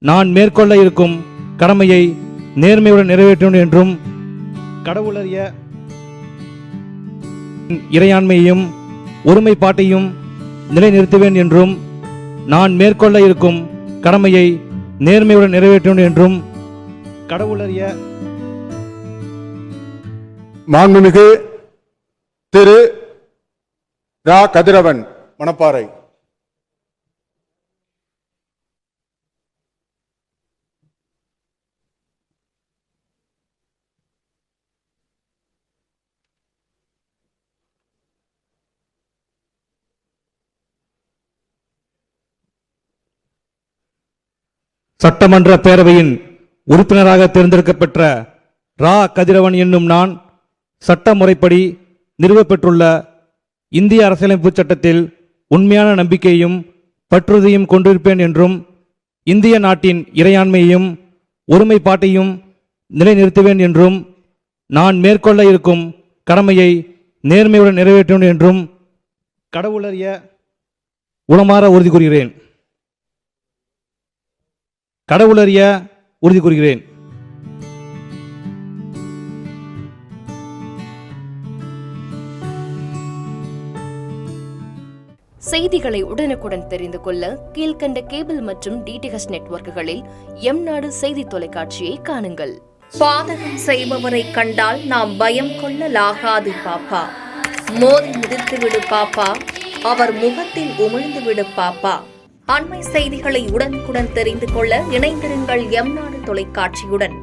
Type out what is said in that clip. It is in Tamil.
நான் மேற்கொள்ள இருக்கும் கடமையை நேர்மையுடன் நிறைவேற்றும் என்றும் கடவுளறிய இறையாண்மையையும் ஒருமைப்பாட்டையும் நிலைநிறுத்துவேன் என்றும் நான் மேற்கொள்ள இருக்கும் கடமையை நேர்மையுடன் நிறைவேற்றும் என்றும் கடவுளறிய மாண்புமிகு திரு ரா கதிரவன் மணப்பாறை. சட்டமன்ற பேரவையின் உறுப்பினராக தேர்ந்தெடுக்கப்பெற்ற ரா கதிரவன் என்னும் நான் சட்ட முறைப்படி நிறுவப்பெற்றுள்ள இந்திய அரசியலமைப்பு சட்டத்தில் உண்மையான நம்பிக்கையையும் பற்றுறுதியும் கொண்டிருப்பேன் என்றும் இந்திய நாட்டின் இறையாண்மையையும் ஒருமைப்பாட்டையும் நிலைநிறுத்துவேன் என்றும் நான் மேற்கொள்ள இருக்கும் கடமையை நேர்மையுடன் நிறைவேற்றும் என்றும் கடவுளறிய உளமாற உறுதி கூறுகிறேன். கடவுளறிய உறுதி கூறுகிறேன். செய்திகளை உடனுக்குடன் தெரிந்து கொள்ள கீழ்கண்ட கேபிள் மற்றும் டிடிஹெச் நெட்வொர்க்குகளில் எம் நாடு செய்தி தொலைக்காட்சியை காணுங்கள். பாதகம் செய்பவரை கண்டால் நாம் பயம் கொள்ளலாகாது பாப்பா. மோதி மிதித்துவிடு பாப்பா, அவர் முகத்தில் உமிழ்ந்துவிடு பாப்பா. அண்மை செய்திகளை உடனுக்குடன் தெரிந்து கொள்ள இணைந்திருங்கள் எம் நாடு தொலைக்காட்சியுடன்.